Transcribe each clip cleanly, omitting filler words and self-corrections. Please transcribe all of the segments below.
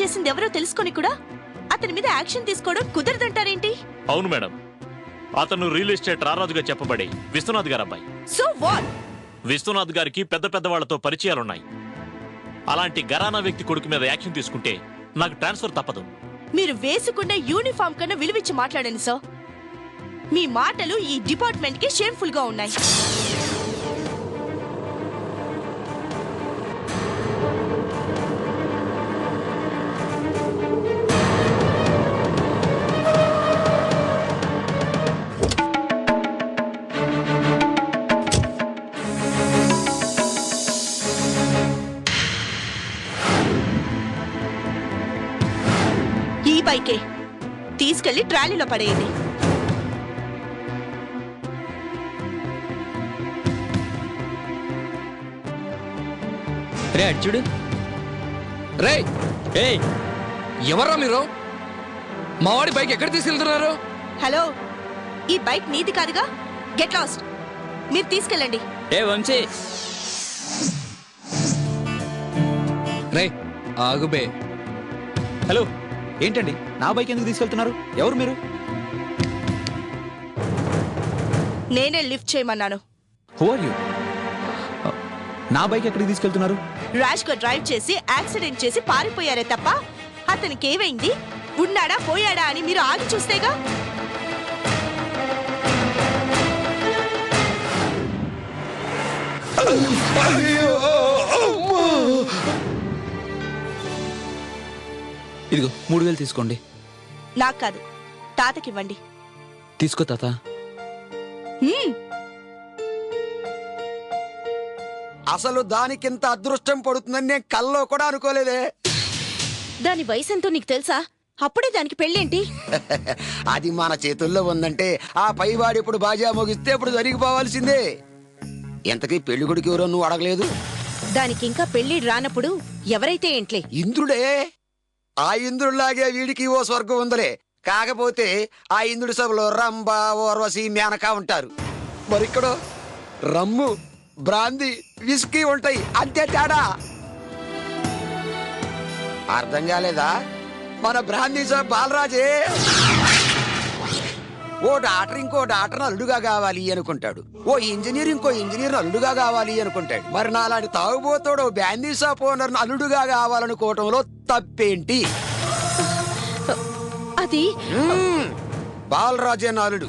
చేసింది ఎవరో తెలుసుకొని కూడా అతని మీద యాక్షన్ తీసుకోవడం కుదరదంటారేంటి? అవును మేడం, అతను రియల్ ఎస్టేట్ రారాజుగా చెప్పబడే విశ్వనాథ్ గారు అబ్బాయి. So what? విశ్వనాథ్ గారికి పెద్ద పెద్ద వాళ్లతో పరిచయాలున్నాయి. అలాంటి గరానా వ్యక్తి కొడుకు మీద యాక్షన్ తీసుకుంటే నాకు ట్రాన్స్ఫర్ తప్పదు. మీరు వేసుకున్న యూనిఫామ్ కన్నా విలువిచ్చి మాట్లాడండి సార్. మీ మాటలు ఈ డిపార్ట్మెంట్ కి షేమ్ఫుల్ గా ఉన్నాయి. ఈ బైకే తీసుకెళ్లి ట్రాలీలో పడేయండి. రే అర్జుడు, రే ఎవర్రా మీరు? మావాడి బైక్ ఎక్కడ తీసుకెళ్తున్నారు? హలో, ఈ బైక్ నీది కాదుగా. Get lost. మీరు తీసుకెళ్ళండి. ఏ వంశీ, రే ఆగుబే. హలో, ఏంటండి నా బైక్ ఎందుకు తీసుకెళ్తున్నారు? ఎవరు మీరు? నేనే లిఫ్ట్ చేయమన్నాను. Who are you? నా బైక్ ఎక్కడికి తీసుకెళ్తున్నారు? ర్యాష్ గా డ్రైవ్ చేసి యాక్సిడెంట్ చేసి పారిపోయారే తప్ప అతనికి ఏమైంది, ఉన్నాడా పోయాడా అని మీరు ఆగి చూస్తేగా. ఇదిగో 3000 తీసుకోండి. నాకు కాదు, తాతకివ్వండి. తీసుకో తాత. అసలు దానికింత అదృష్టం పడుతుందని నేను కల్లో కూడా అనుకోలేదే. దాని వయసు ఎంతో నీకు తెలుసా? అప్పుడే దానికి పెళ్ళేంటి? అది మన చేతుల్లో ఉందంటే ఆ పైవాడు ఇప్పుడు బాజా మోగిస్తే ఇప్పుడు జరిగిపోవాల్సిందే. ఎంతకీ పెళ్లి కొడుకు ఎవరో నువ్వు అడగలేదు? దానికి ఇంకా పెళ్లి రానప్పుడు ఎవరైతే ఏంట్లే. ఇంద్రుడే. ఆ ఇంద్రుడిలాగే వీడికి ఓ స్వర్గం ఉందలే. కాకపోతే ఆ ఇంద్రుడి సభలో రంభ, ఓర్వశి, మేనక ఉంటారు. మరిక్కడ రమ్ము, బ్రాందీ, విస్కీ ఉంటాయి. అంతే తేడా. అర్థం కాలేదా? మన బ్రాందీ సాబ్ బాలరాజే ఓ డాక్టర్ ఇంకో డాక్టర్ అల్లుడుగా కావాలి అనుకుంటాడు. ఓ ఇంజనీర్ ఇంకో ఇంజనీర్ అల్లుడుగా కావాలి అనుకుంటాడు. మరి నాలాంటి తాగుబోతాడు బ్రాందీ షాప్ ఓనర్ అల్లుడుగా కావాలనుకోవటంలో తప్పేంటి? అది బాలరాజే నాలుడు.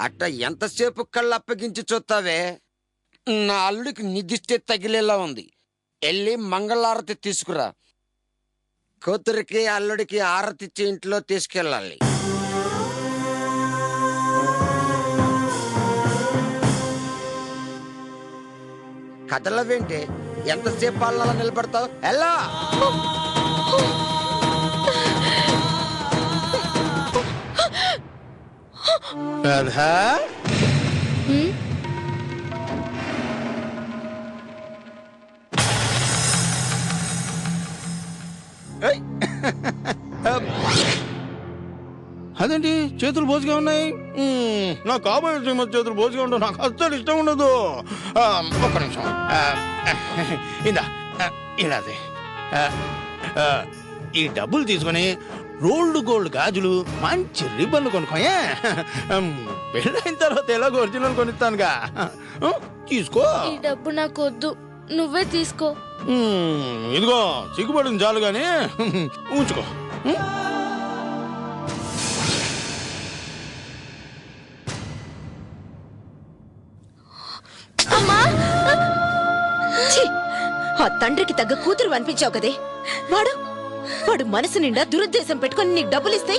అట్ట ఎంతసేపు కళ్ళు అప్పగించి చూస్తావే? నా అల్లుడికి నిద్దిస్తే తగిలేలా ఉంది. వెళ్ళి మంగళారతి తీసుకురా. కూతురికి అల్లుడికి ఆరతిచ్చి ఇంట్లో తీసుకెళ్ళాలి. కథలవేంటి? ఎంతసేపు అల్లా నిలబడతావు? ఎలా అదేంటి చేతులు బోసుగా ఉన్నాయి? నా కాబోయే శ్రీమతి చేతులు బోసుగా ఉండవు. నాకు అస్సలు ఇష్టం ఉండదు. ఒక్క నిమిషం. ఇందా ఇలాది ఈ డబ్బులు తీసుకుని రోల్డ్ గోల్డ్ గాజులు మంచి రిబ్బన్లు కొనుక్కోయే. పెళ్ళైన తర్వాత ఎలాగో ఒరిజినల్ కొనిస్తానుగా. తీసుకో. ఈ డబ్బు నాకు వద్దు, నువ్వే తీసుకో. ఇదిగో సిగ్గుపడింది చాలు గాని ఉంచుకో. ఆ తండ్రికి తగ్గ కూతురు అనిపించావు కదే. వాడు మనసు నిండా దురుద్దేశం పెట్టుకుని నీకు డబ్బులు ఇస్తే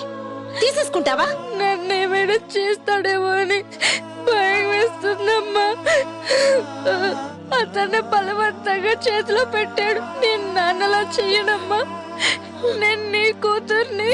తీసేసుకుంటావా? నన్నేమైనా చేస్తాడేమో అని భయం వేస్తుందమ్మా. అతన్ని బలవంతంగా చేతిలో పెట్టాడు. నేను నాన్నలా చెయ్యనమ్మా. నేను నీ కూతుర్ని.